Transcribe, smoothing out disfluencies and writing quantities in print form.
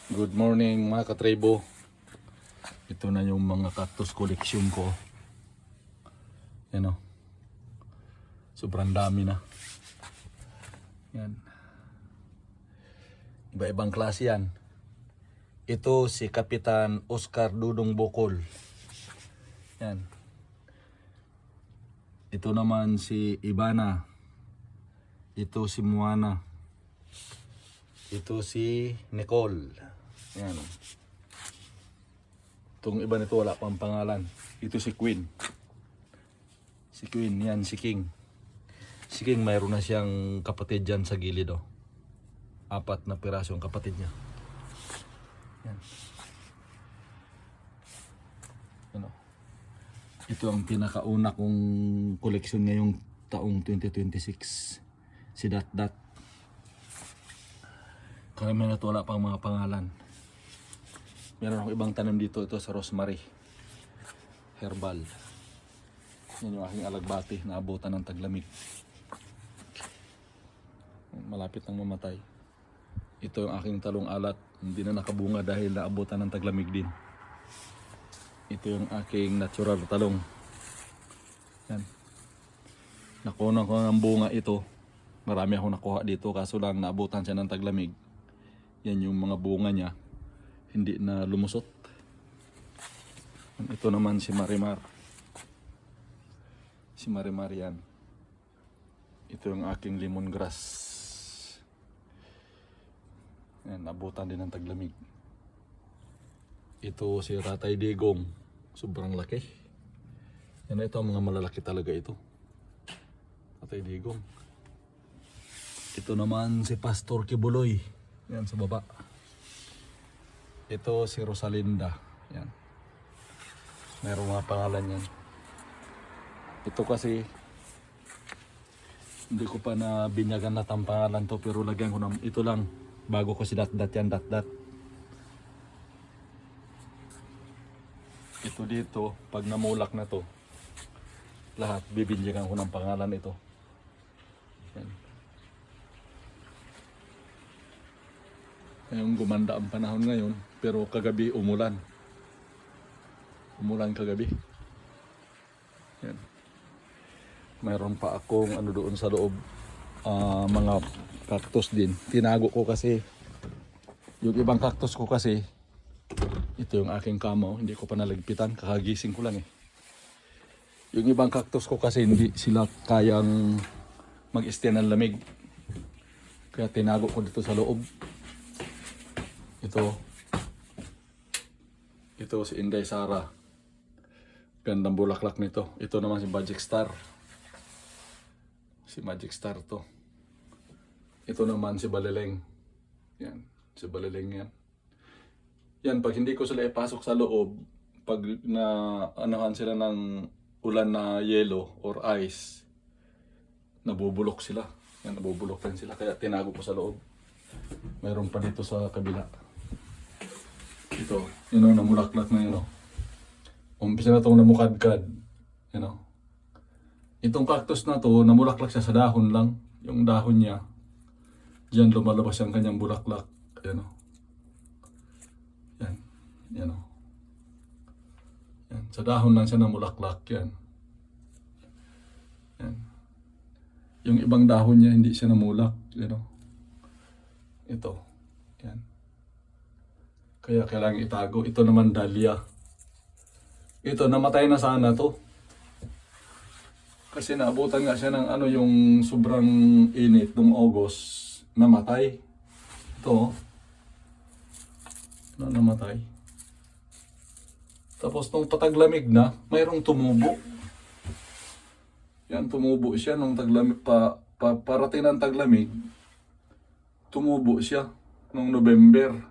Good morning mga katribo. Ito na yung mga cactus collection ko. Yan o. Sobrang dami na. Yan. Iba-ibang klase yan. Ito si Kapitan Oscar Dudong Bocol. Yan. Ito naman si Ibana. Ito si Moana. Ito si Nicole. Yan. Itong iba nito wala pang pangalan. Ito si Queen. Si Queen, yan si King. Si King mayroon na siyang kapatid dyan sa gilid. Oh. 4 na piraso ang kapatid niya. Yan. Ano? Ito ang pinakauna kong koleksyon ngayong taong 2026. Si Dat Dat. Karamihan na ito wala pang mga pangalan. Meron akong ibang tanim dito. Ito sa rosemary. Herbal. Yan yung aking alagbati na abutan ng taglamig. Malapit nang mamatay. Ito yung aking talong alat. Hindi na nakabunga dahil naabutan ng taglamig din. Ito yung aking natural talong. Yan. Nakuha ko ng bunga ito. Marami akong nakuha dito kaso lang naabutan siya ng taglamig. Yan yung mga bunga niya. Hindi na lumusot. Ito naman si Marimar. Si Marimar yan. Ito yung aking lemongrass. Yan, abutan din ng taglamig. Ito si Ratay Digong. Sobrang laki. Yan, ito mga malalaki talaga ito. Ratay Digong. Ito naman si Pastor Kibuloy. Yan sa baba. Ito si Rosalinda. Yan. Mayroong mga pangalan yan. Ito kasi hindi ko pa na binyagan na ang pangalan to pero lagyan ko na ito lang bago ko si Dat Dat yan. Dat Dat. Ito dito pag namulak na to lahat bibinyagan ko ng pangalan ito. Yan. Ngayon gumanda ang panahon ngayon pero kagabi umulan. Umulan kagabi. Yan. Mayroon pa akong ano doon sa loob mga cactus din. Tinago ko kasi yung ibang cactus ko kasi ito yung aking kamo, hindi ko pa nalagpitan, kakagising ko lang eh. Yung ibang cactus ko kasi hindi sila kayang mag-stay ng lamig. Kaya tinago ko dito sa loob. Ito si Inday Sara. Gandang bulaklak nito. Ito naman si Magic Star. Si Magic Star to. Ito naman si Balileng. Yan, si Balileng yan. Yan, pag hindi ko sila ipasok sa loob, pag na anahan sila ng ulan na yellow or ice, nabubulok sila. Yan, nabubulokan sila. Kaya tinago ko sa loob. Mayroon pa dito sa kabila. Ito, yun o, namulaklak na yun o. Umpisa na itong namukadkad. Yun o. Itong cactus na to, namulaklak siya sa dahon lang. Yung dahon niya, diyan lumalabas ang kanyang bulaklak. Yan o. Yan. Yan o. Yan. Sa dahon lang siya namulaklak. Yan. Yan. Yung ibang dahon niya, hindi siya namulak. Yan o. Ito. Yan. Kaya kailangan itago. Ito naman dahlia. Ito, namatay na sana to. Kasi naabutan nga siya ng ano yung sobrang init noong August. Namatay. Ito. Namatay. Tapos nung pataglamig na, mayroong tumubo. Yan, tumubo siya nung taglamig parating ng taglamig. Tumubo siya nung November.